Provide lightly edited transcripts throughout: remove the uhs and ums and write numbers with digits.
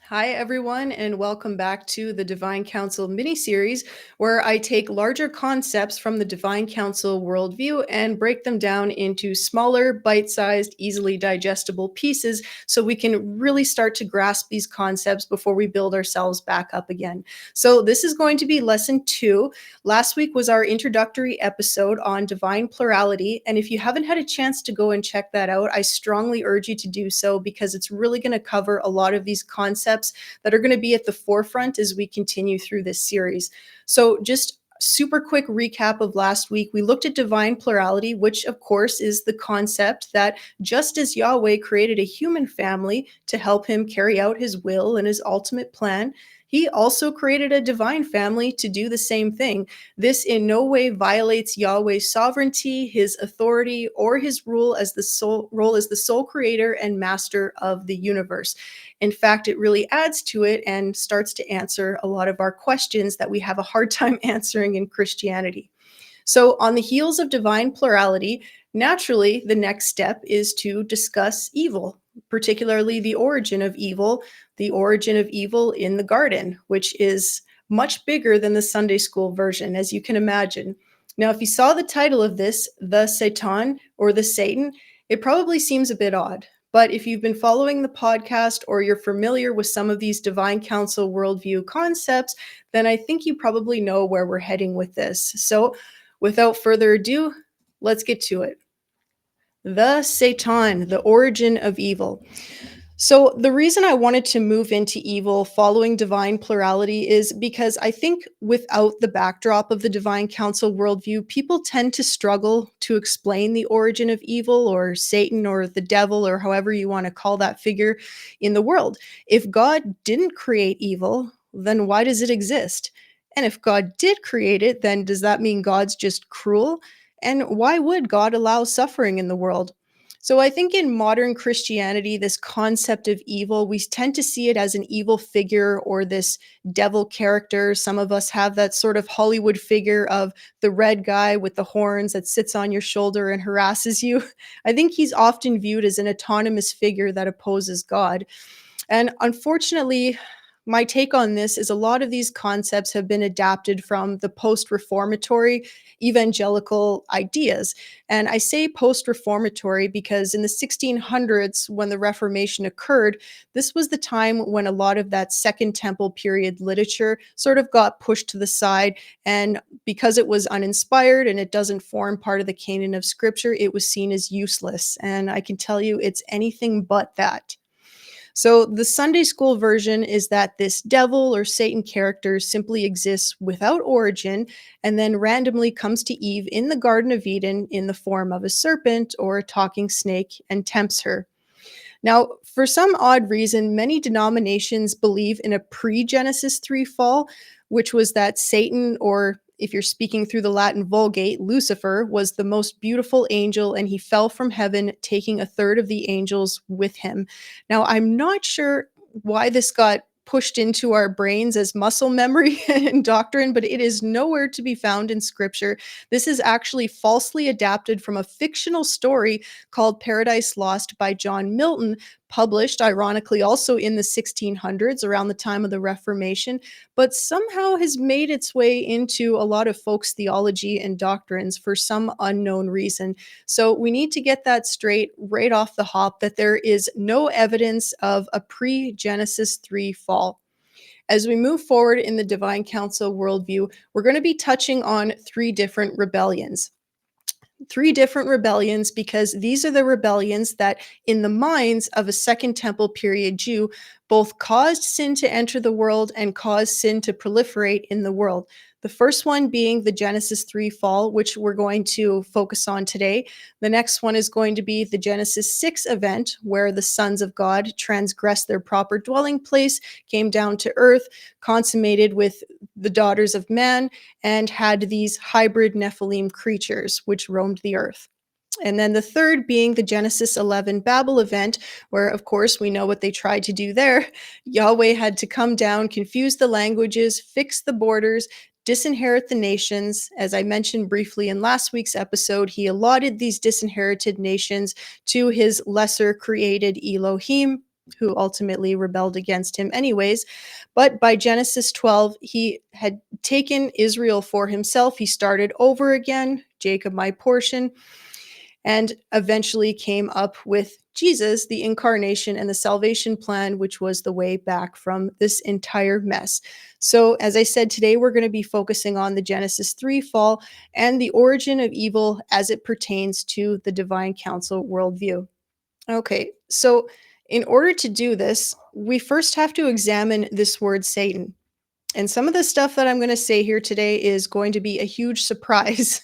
Hi, everyone, and welcome back to the Divine Council mini-series, where I take larger concepts from the Divine Council worldview and break them down into smaller, bite-sized, easily digestible pieces so we can really start to grasp these concepts before we build ourselves back up again. So this is going to be lesson 2. Last week was our introductory episode on divine plurality, and if you haven't had a chance to go and check that out, I strongly urge you to do so because it's really going to cover a lot of these concepts that are going to be at the forefront as we continue through this series. So, just super quick recap of last week. We looked at divine plurality, which, of course, is the concept that just as Yahweh created a human family to help him carry out his will and his ultimate plan, he also created a divine family to do the same thing. This in no way violates Yahweh's sovereignty, his authority, or his role as the sole creator and master of the universe. In fact, it really adds to it and starts to answer a lot of our questions that we have a hard time answering in Christianity. So, on the heels of divine plurality, naturally, the next step is to discuss evil, particularly the origin of evil in the garden, which is much bigger than the Sunday school version, as you can imagine. Now, if you saw the title of this, the Satan or the Satan, it probably seems a bit odd. But if you've been following the podcast or you're familiar with some of these divine council worldview concepts, then I think you probably know where we're heading with this. So, without further ado, let's get to it. The Satan, the origin of evil. So, the reason I wanted to move into evil following divine plurality is because I think without the backdrop of the divine council worldview, people tend to struggle to explain the origin of evil or Satan or the devil or however you want to call that figure in the world. If God didn't create evil, then why does it exist? And if God did create it, then does that mean God's just cruel? And why would God allow suffering in the world? So I think in modern Christianity, this concept of evil, we tend to see it as an evil figure or this devil character. Some of us have that sort of Hollywood figure of the red guy with the horns that sits on your shoulder and harasses you. I think he's often viewed as an autonomous figure that opposes God. And unfortunately, my take on this is a lot of these concepts have been adapted from the post reformatory evangelical ideas. And I say post reformatory because in the 1600s, when the Reformation occurred, this was the time when a lot of that Second Temple period literature sort of got pushed to the side. And because it was uninspired and it doesn't form part of the canon of scripture, it was seen as useless. And I can tell you it's anything but that. So the Sunday school version is that this devil or Satan character simply exists without origin and then randomly comes to Eve in the Garden of Eden in the form of a serpent or a talking snake and tempts her. Now, for some odd reason, many denominations believe in a pre Genesis 3 fall, which was that Satan, or if you're speaking through the Latin Vulgate, Lucifer, was the most beautiful angel and he fell from heaven, taking a third of the angels with him. Now, I'm not sure why this got pushed into our brains as muscle memory and doctrine, but it is nowhere to be found in scripture. This is actually falsely adapted from a fictional story called Paradise Lost by John Milton, published ironically also in the 1600s around the time of the Reformation, but somehow has made its way into a lot of folks' theology and doctrines for some unknown reason. So we need to get that straight right off the hop that there is no evidence of a pre Genesis 3 fall. As we move forward in the divine council worldview, we're going to be touching on three different rebellions because these are the rebellions that, in the minds of a Second Temple period Jew, both caused sin to enter the world and caused sin to proliferate in the world. The first one being the Genesis 3 fall, which we're going to focus on today. The next one is going to be the Genesis 6 event, where the sons of God transgressed their proper dwelling place, came down to earth, consummated with the daughters of man, and had these hybrid Nephilim creatures which roamed the earth. And then the third being the Genesis 11 Babel event, where, of course, we know what they tried to do there. Yahweh had to come down, confuse the languages, fix the borders, disinherit the nations. As I mentioned briefly in last week's episode, he allotted these disinherited nations to his lesser created Elohim, who ultimately rebelled against him anyways. But by Genesis 12, he had taken Israel for himself. He started over again, Jacob, my portion, and eventually came up with Jesus, the incarnation and the salvation plan, which was the way back from this entire mess. So, as I said, today we're going to be focusing on the Genesis 3 fall and the origin of evil as it pertains to the divine council worldview. Okay, so in order to do this, we first have to examine this word Satan. And some of the stuff that I'm going to say here today is going to be a huge surprise.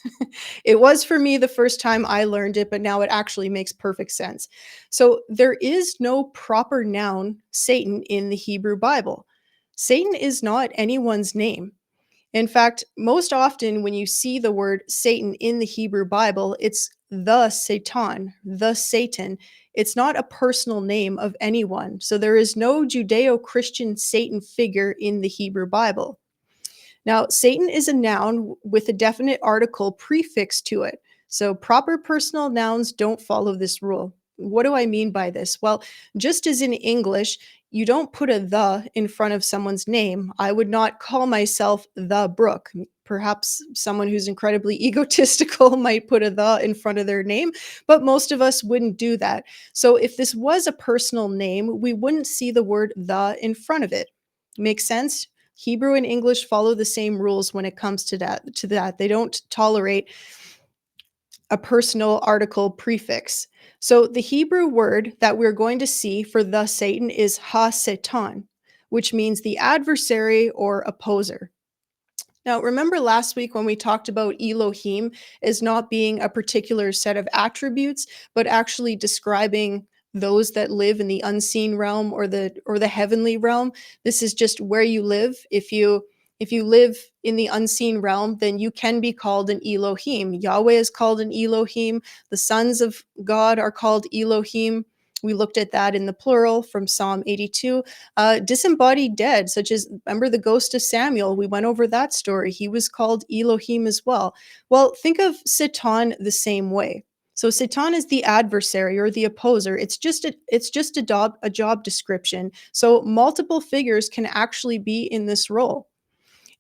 It was for me the first time I learned it, but now it actually makes perfect sense. So, there is no proper noun, Satan, in the Hebrew Bible. Satan is not anyone's name. In fact, most often when you see the word Satan in the Hebrew Bible, it's the Satan, the Satan. It's not a personal name of anyone. So there is no Judeo Christian Satan figure in the Hebrew Bible. Now, Satan is a noun with a definite article prefixed to it. So proper personal nouns don't follow this rule. What do I mean by this? Well, just as in English, you don't put a the in front of someone's name. I would not call myself the Brooke. Perhaps someone who's incredibly egotistical might put a the in front of their name, but most of us wouldn't do that. So if this was a personal name, we wouldn't see the word the in front of it. Makes sense? Hebrew and English follow the same rules when it comes to that. They don't tolerate a personal article prefix. So the Hebrew word that we're going to see for the Satan is ha-satan, which means the adversary or opposer. Now, remember last week when we talked about Elohim as not being a particular set of attributes, but actually describing those that live in the unseen realm or the heavenly realm. This is just where you live. If you live in the unseen realm, then you can be called an Elohim. Yahweh is called an Elohim. The sons of God are called Elohim. We looked at that in the plural from Psalm 82. Disembodied dead, such as, remember the ghost of Samuel? We went over that story. He was called Elohim as well. Well, think of Satan the same way. So Satan is the adversary or the opposer. It's just a job description. So multiple figures can actually be in this role.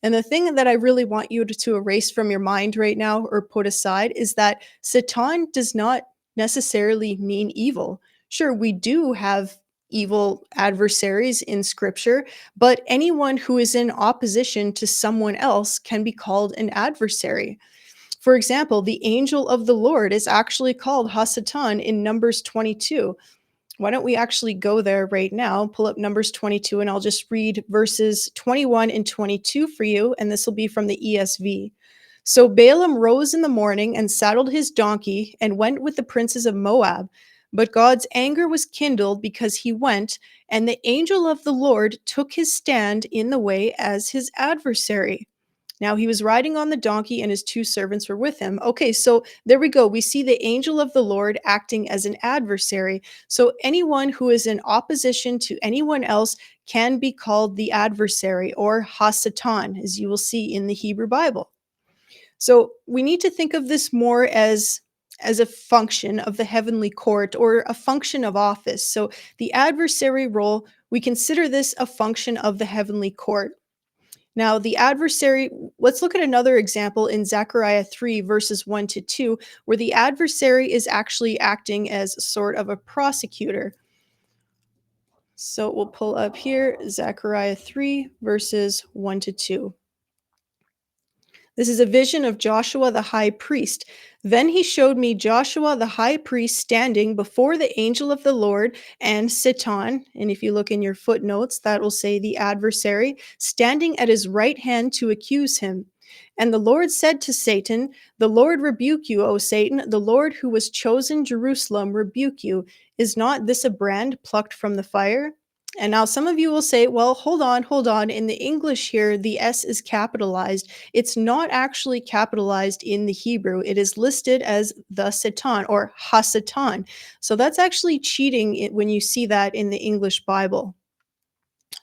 And the thing that I really want you to erase from your mind right now or put aside is that Satan does not necessarily mean evil. Sure, we do have evil adversaries in scripture, but anyone who is in opposition to someone else can be called an adversary. For example, the angel of the Lord is actually called Hasatan in Numbers 22. Why don't we actually go there right now? Pull up Numbers 22, and I'll just read verses 21 and 22 for you, and this will be from the ESV. So Balaam rose in the morning and saddled his donkey and went with the princes of Moab. But God's anger was kindled because he went, and the angel of the Lord took his stand in the way as his adversary. Now he was riding on the donkey, and his two servants were with him. Okay, so there we go. We see the angel of the Lord acting as an adversary. So anyone who is in opposition to anyone else can be called the adversary or Hasatan, as you will see in the Hebrew Bible. So we need to think of this more as a function of the heavenly court or a function of office. So the adversary role, we consider this a function of the heavenly court. Now, the adversary, let's look at another example in Zechariah 3, verses 1 to 2, where the adversary is actually acting as sort of a prosecutor. So we'll pull up here Zechariah 3, verses 1 to 2. This is a vision of Joshua the high priest. Then he showed me Joshua the high priest standing before the angel of the Lord and Satan. And if you look in your footnotes, that will say the adversary, standing at his right hand to accuse him. And the Lord said to Satan, "The Lord rebuke you, O Satan, the Lord who was chosen Jerusalem rebuke you. Is not this a brand plucked from the fire?" And now some of you will say, well, hold on, hold on. In the English here, the S is capitalized. It's not actually capitalized in the Hebrew. It is listed as the Satan or Hasatan. So that's actually cheating when you see that in the English Bible.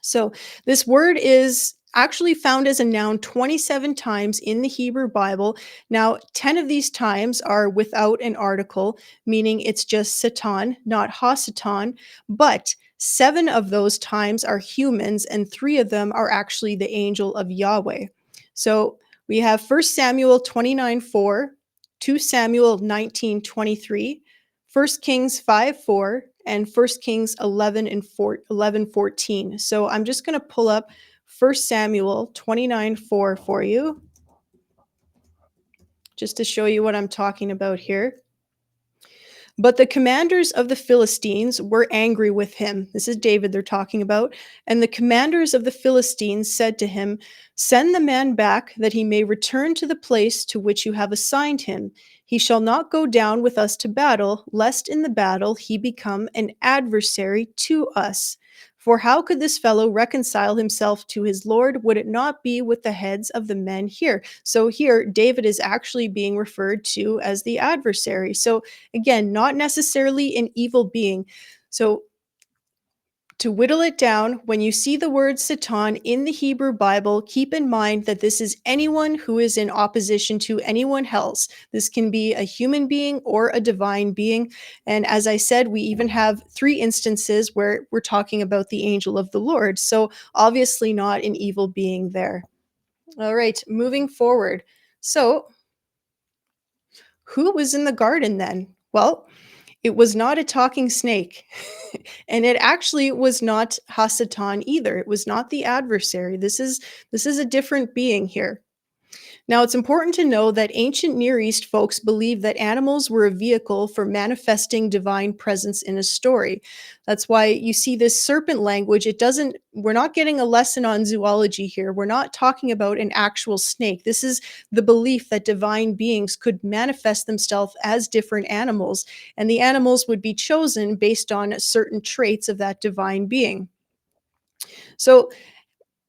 So this word is actually found as a noun 27 times in the Hebrew Bible. Now, 10 of these times are without an article, meaning it's just Satan, not Hasatan, but 7 of those times are humans, and 3 of them are actually the angel of Yahweh. So we have 1 Samuel 29:4, 2 Samuel 19:23, 1 Kings 5:4, and 1 Kings 11 and 11:14. So I'm just going to pull up 1 Samuel 29:4 for you, just to show you what I'm talking about here. But the commanders of the Philistines were angry with him. This is David they're talking about. And the commanders of the Philistines said to him, "Send the man back, that he may return to the place to which you have assigned him. He shall not go down with us to battle, lest in the battle he become an adversary to us. For how could this fellow reconcile himself to his Lord? Would it not be with the heads of the men here?" So here, David is actually being referred to as the adversary. So again, not necessarily an evil being. So, to whittle it down, when you see the word Satan in the Hebrew Bible, keep in mind that this is anyone who is in opposition to anyone else. This can be a human being or a divine being. And as I said, we even have 3 instances where we're talking about the angel of the Lord. So, obviously, not an evil being there. All right, moving forward. So, who was in the garden then? Well, it was not a talking snake. And it actually was not Hasatan either. It was not the adversary. This is a different being here. Now, it's important to know that ancient Near East folks believed that animals were a vehicle for manifesting divine presence in a story. That's why you see this serpent language. We're not getting a lesson on zoology here. We're not talking about an actual snake. This is the belief that divine beings could manifest themselves as different animals, and the animals would be chosen based on certain traits of that divine being. So,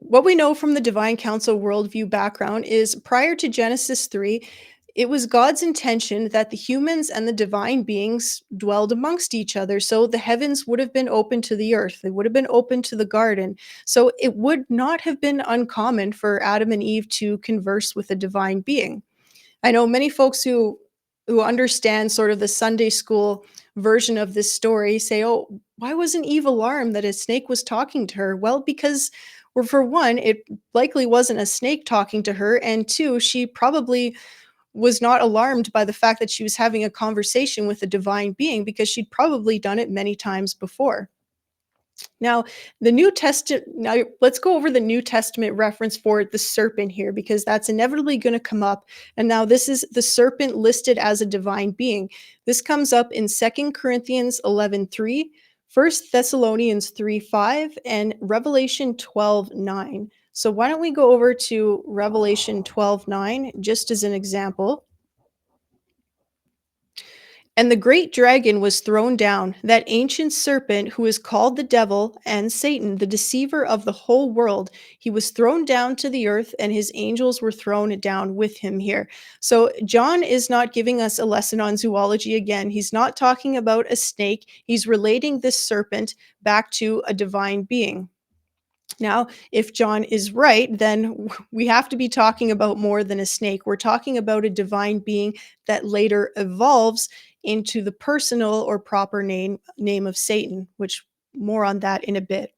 what we know from the divine council worldview background is prior to Genesis 3, it was God's intention that the humans and the divine beings dwelled amongst each other. So the heavens would have been open to the earth, they would have been open to the garden. So it would not have been uncommon for Adam and Eve to converse with a divine being. I know many folks who understand sort of the Sunday school version of this story say, "Oh, why wasn't Eve alarmed that a snake was talking to her?" Well, because well, for one, it likely wasn't a snake talking to her, and two, she probably was not alarmed by the fact that she was having a conversation with a divine being because she'd probably done it many times before. Now, the New Testament. Now, let's go over the New Testament reference for the serpent here because that's inevitably going to come up. And now, this is the serpent listed as a divine being. This comes up in 2 Corinthians 11:3, 1 Thessalonians 3:5, and Revelation 12:9. So, why don't we go over to Revelation 12:9 just as an example? And the great dragon was thrown down, that ancient serpent who is called the devil and Satan, the deceiver of the whole world. He was thrown down to the earth, and his angels were thrown down with him here. So, John is not giving us a lesson on zoology again. He's not talking about a snake. He's relating this serpent back to a divine being. Now, if John is right, then we have to be talking about more than a snake. We're talking about a divine being that later evolves into the personal or proper name of Satan, which more on that in a bit.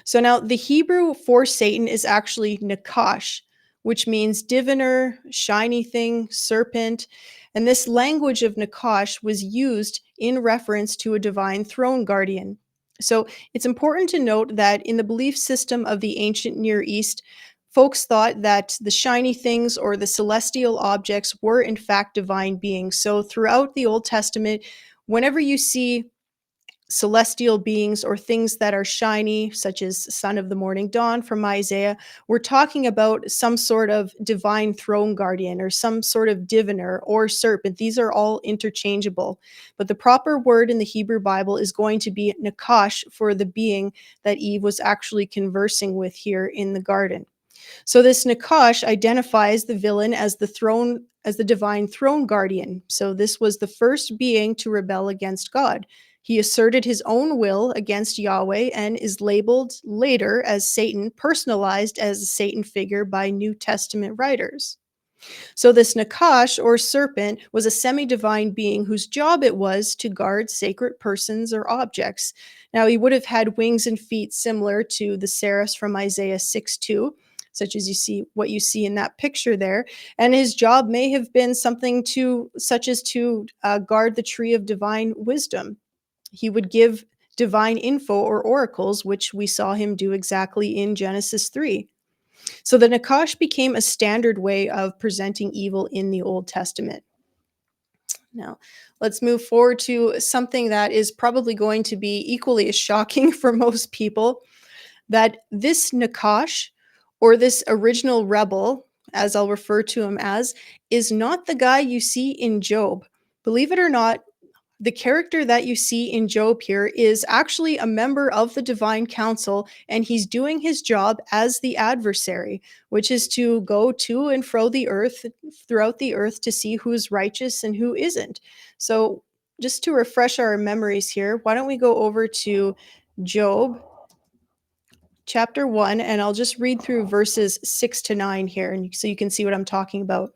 So now the Hebrew for Satan is actually Nakash, which means diviner, shiny thing, serpent. And this language of Nakash was used in reference to a divine throne guardian. So it's important to note that in the belief system of the ancient Near East, folks thought that the shiny things or the celestial objects were in fact divine beings. So throughout the Old Testament, whenever you see celestial beings or things that are shiny, such as Son of the Morning Dawn from Isaiah, we're talking about some sort of divine throne guardian or some sort of diviner or serpent. These are all interchangeable. But the proper word in the Hebrew Bible is going to be Nakash for the being that Eve was actually conversing with here in the garden. So this Nakash identifies the villain as the divine throne guardian. So this was the first being to rebel against God. He asserted his own will against Yahweh and is labeled later as Satan, personalized as a Satan figure by New Testament writers. So, this Nakash, or serpent, was a semi divine being whose job it was to guard sacred persons or objects. Now, he would have had wings and feet similar to the seraphs from Isaiah 6:2, such as you see what you see in that picture there. And his job may have been something to, such as to guard the tree of divine wisdom. He would give divine info or oracles, which we saw him do exactly in Genesis 3. So the Nakash became a standard way of presenting evil in the Old Testament. Now, let's move forward to something that is probably going to be equally as shocking for most people, that this Nakash, or this original rebel, as I'll refer to him as, is not the guy you see in Job. Believe it or not, the character that you see in Job here is actually a member of the divine council, and he's doing his job as the adversary, which is to go to and fro the earth, throughout the earth, to see who's righteous and who isn't. So, just to refresh our memories here, why don't we go over to Job chapter 1, and I'll just read through verses 6 to 9 here, and so you can see what I'm talking about.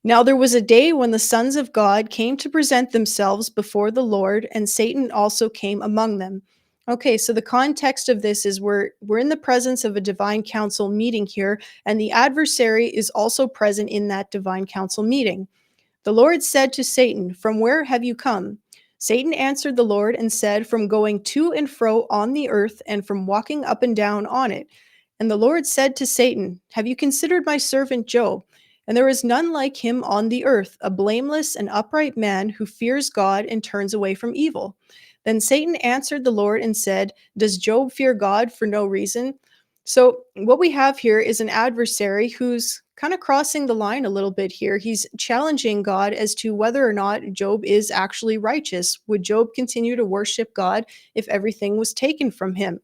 Now there was a day when the sons of God came to present themselves before the Lord, and Satan also came among them. Okay, so the context of this is we're in the presence of a divine council meeting here, and the adversary is also present in that divine council meeting. The Lord said to Satan, "From where have you come?" Satan answered the Lord and said, "From going to and fro on the earth, and from walking up and down on it." And the Lord said to Satan, "Have you considered my servant Job? And there is none like him on the earth, a blameless and upright man who fears God and turns away from evil." Then Satan answered the Lord and said, "Does Job fear God for no reason?" So, what we have here is an adversary who's kind of crossing the line a little bit here. He's challenging God as to whether or not Job is actually righteous. Would Job continue to worship God if everything was taken from him?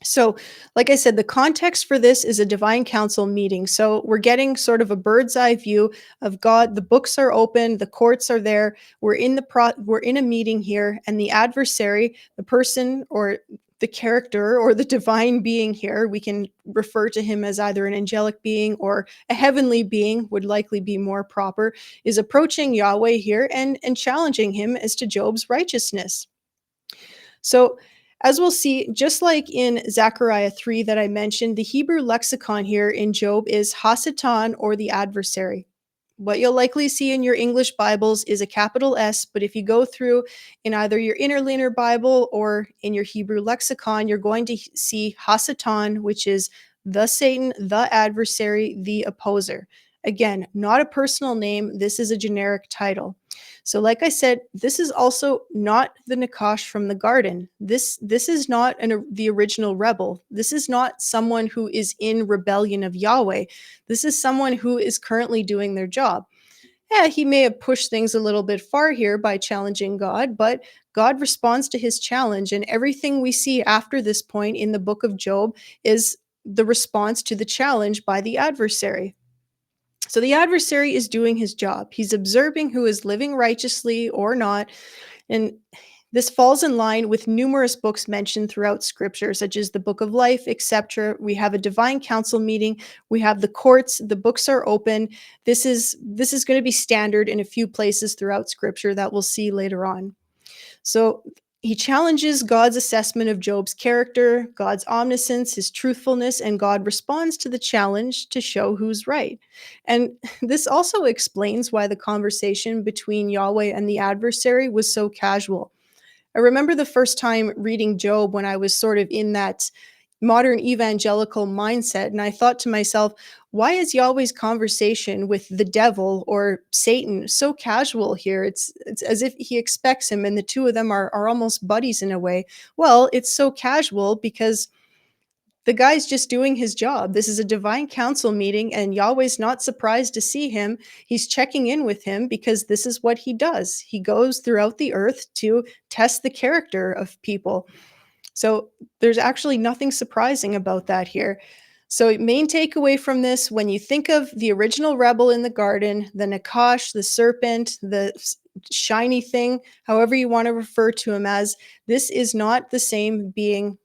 So, like I said, the context for this is a divine council meeting. So, we're getting sort of a bird's eye view of God. The books are open, the courts are there. We're in a meeting here, and the adversary, the person or the character or the divine being here, we can refer to him as either an angelic being or a heavenly being, would likely be more proper, is approaching Yahweh here and challenging him as to Job's righteousness. So, as we'll see, just like in Zechariah 3 that I mentioned, the Hebrew lexicon here in Job is Hasatan, or the adversary. What you'll likely see in your English Bibles is a capital S, but if you go through in either your Interlinear Bible or in your Hebrew lexicon, you're going to see Hasatan, which is the Satan, the adversary, the opposer. Again, not a personal name, this is a generic title. So, like I said, this is also not the Nakash from the garden. This is not the original rebel. This is not someone who is in rebellion of Yahweh. This is someone who is currently doing their job. Yeah, he may have pushed things a little bit far here by challenging God, but God responds to his challenge, and everything we see after this point in the book of Job is the response to the challenge by the adversary. So the adversary is doing his job. He's observing who is living righteously or not. And this falls in line with numerous books mentioned throughout scripture, such as the Book of Life, etc. We have a divine council meeting. We have the courts. The books are open. This is going to be standard in a few places throughout scripture that we'll see later on. So he challenges God's assessment of Job's character, God's omniscience, his truthfulness, and God responds to the challenge to show who's right. And this also explains why the conversation between Yahweh and the adversary was so casual. I remember the first time reading Job when I was sort of in that modern evangelical mindset, and I thought to myself, why is Yahweh's conversation with the devil or Satan so casual here? It's as if he expects him, and the two of them are almost buddies in a way. Well, it's so casual because the guy's just doing his job. This is a divine council meeting, and Yahweh's not surprised to see him. He's checking in with him because this is what he does. He goes throughout the earth to test the character of people. So there's actually nothing surprising about that here. So, main takeaway from this, when you think of the original rebel in the garden, the Nakash, the serpent, shiny thing, however you want to refer to him as, this is not the same being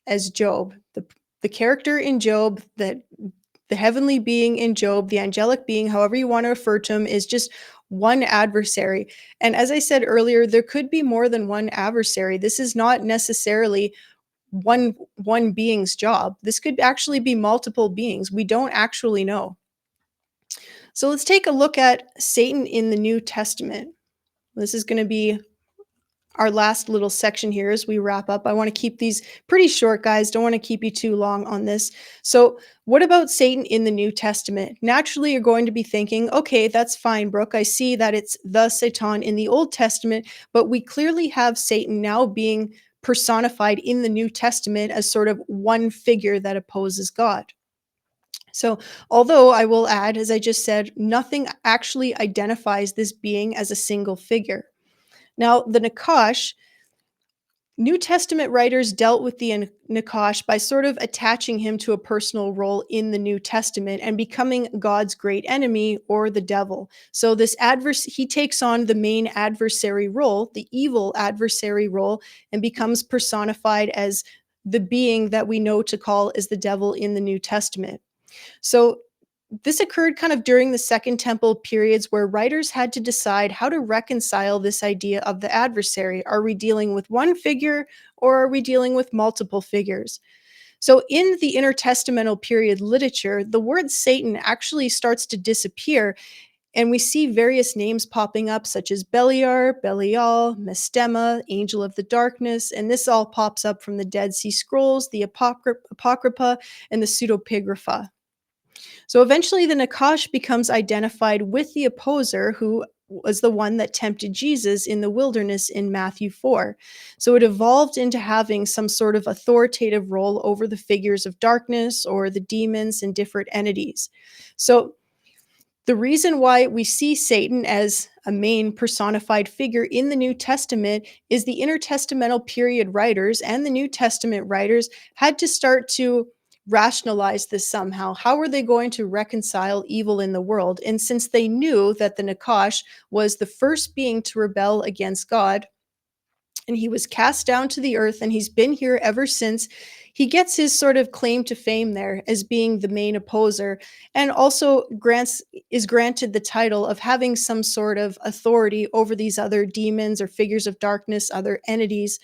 as Job. The character in Job, the heavenly being in Job, the angelic being, however you want to refer to him, is just one adversary. And as I said earlier, there could be more than one adversary. This is not necessarily one being's job. This could actually be multiple beings. We don't actually know. So let's take a look at Satan in the New Testament. This is going to be our last little section here as we wrap up. I want to keep these pretty short, guys. Don't want to keep you too long on this. So, what about Satan in the New Testament? Naturally, you're going to be thinking, okay, that's fine, Brooke. I see that it's the Satan in the Old Testament, but we clearly have Satan now being personified in the New Testament as sort of one figure that opposes God. So, although I will add, as I just said, nothing actually identifies this being as a single figure. Now, the Nakash, New Testament writers dealt with the Nakash by sort of attaching him to a personal role in the New Testament and becoming God's great enemy or the devil. So he takes on the main adversary role, the evil adversary role, and becomes personified as the being that we know to call as the devil in the New Testament. So this occurred kind of during the Second Temple periods where writers had to decide how to reconcile this idea of the adversary. Are we dealing with one figure or are we dealing with multiple figures? So, in the intertestamental period literature, the word Satan actually starts to disappear, and we see various names popping up, such as Beliar, Belial, Mestema, Angel of the Darkness, and this all pops up from the Dead Sea Scrolls, the Apocrypha, and the Pseudepigrapha. So eventually, the Nakash becomes identified with the opposer who was the one that tempted Jesus in the wilderness in Matthew 4. So it evolved into having some sort of authoritative role over the figures of darkness or the demons and different entities. So the reason why we see Satan as a main personified figure in the New Testament is the intertestamental period writers and the New Testament writers had to start to rationalize this somehow. How were they going to reconcile evil in the world? And since they knew that the Nakash was the first being to rebel against God, and he was cast down to the earth and he's been here ever since. He gets his sort of claim to fame there as being the main opposer, and also is granted the title of having some sort of authority over these other demons or figures of darkness, other entities,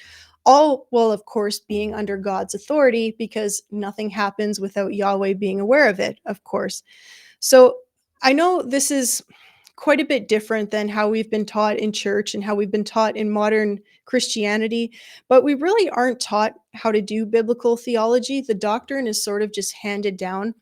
all while of course being under God's authority, because nothing happens without Yahweh being aware of it, of course. So I know this is quite a bit different than how we've been taught in church and how we've been taught in modern Christianity, but we really aren't taught how to do biblical theology. The doctrine is sort of just handed down.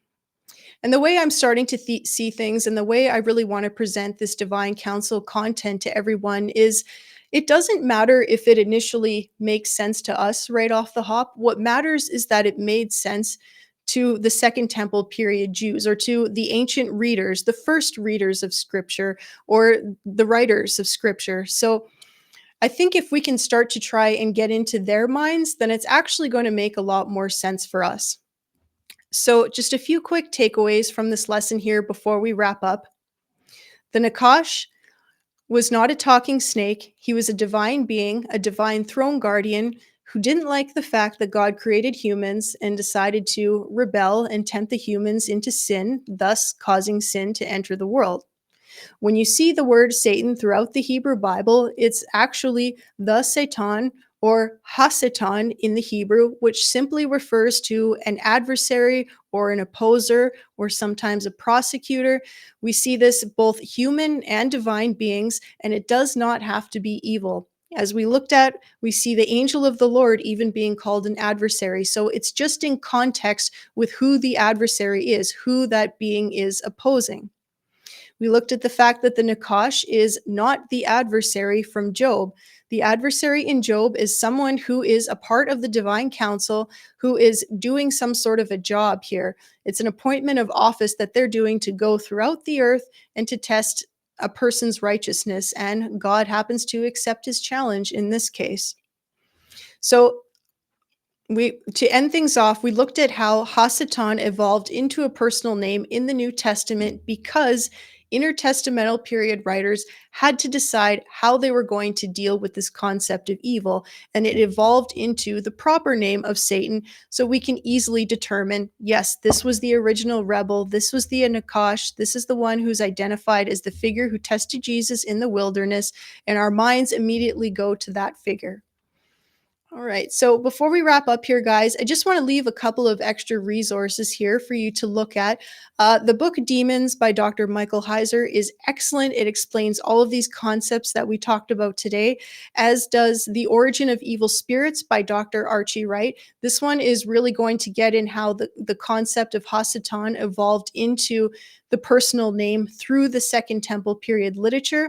And the way I'm starting to see things and the way I really want to present this divine counsel content to everyone is it doesn't matter if it initially makes sense to us right off the hop. What matters is that it made sense to the Second Temple period Jews or to the ancient readers, the first readers of scripture or the writers of scripture. So I think if we can start to try and get into their minds, then it's actually going to make a lot more sense for us. So, just a few quick takeaways from this lesson here before we wrap up. The Nakash was not a talking snake. He was a divine being, a divine throne guardian who didn't like the fact that God created humans and decided to rebel and tempt the humans into sin, thus causing sin to enter the world. When you see the word Satan throughout the Hebrew Bible, it's actually the Satan or Hasatan in the Hebrew, which simply refers to an adversary or an opposer or sometimes a prosecutor. We see this both human and divine beings, and it does not have to be evil. As we looked at, we see the angel of the Lord even being called an adversary. So it's just in context with who the adversary is, who that being is opposing. We looked at the fact that the Nakash is not the adversary from Job. The adversary in Job is someone who is a part of the divine council, who is doing some sort of a job here. It's an appointment of office that they're doing to go throughout the earth and to test a person's righteousness. And God happens to accept his challenge in this case. So We To end things off, we looked at how Hasatan evolved into a personal name in the New Testament because intertestamental period writers had to decide how they were going to deal with this concept of evil, and it evolved into the proper name of Satan. So we can easily determine, yes, this was the original rebel, this was the Nakash, this is the one who's identified as the figure who tested Jesus in the wilderness, and our minds immediately go to that figure. All right. So before we wrap up here, guys, I just want to leave a couple of extra resources here for you to look at. The book Demons by Dr. Michael Heiser is excellent. It explains all of these concepts that we talked about today, as does The Origin of Evil Spirits by Dr. Archie Wright. This one is really going to get in how the concept of Hasatan evolved into the personal name through the Second Temple period literature.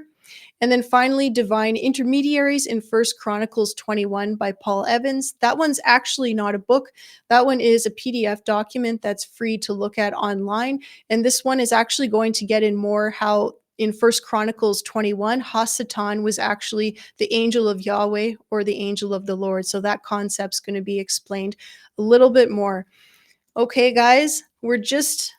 And then finally, Divine Intermediaries in First Chronicles 21 by Paul Evans. That one's actually not a book. That one is a PDF document that's free to look at online. And this one is actually going to get in more how in First Chronicles 21, Hasatan was actually the angel of Yahweh or the angel of the Lord. So that concept's going to be explained a little bit more. Okay, guys, we're just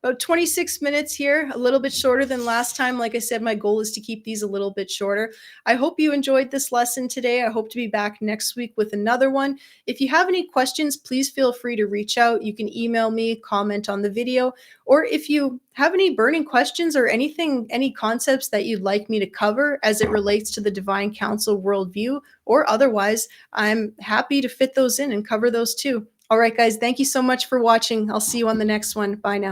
about 26 minutes here, a little bit shorter than last time. Like I said, my goal is to keep these a little bit shorter. I hope you enjoyed this lesson today. I hope to be back next week with another one. If you have any questions, please feel free to reach out. You can email me, comment on the video, or if you have any burning questions or anything, any concepts that you'd like me to cover as it relates to the Divine Council worldview or otherwise, I'm happy to fit those in and cover those too. All right, guys, thank you so much for watching. I'll see you on the next one. Bye now.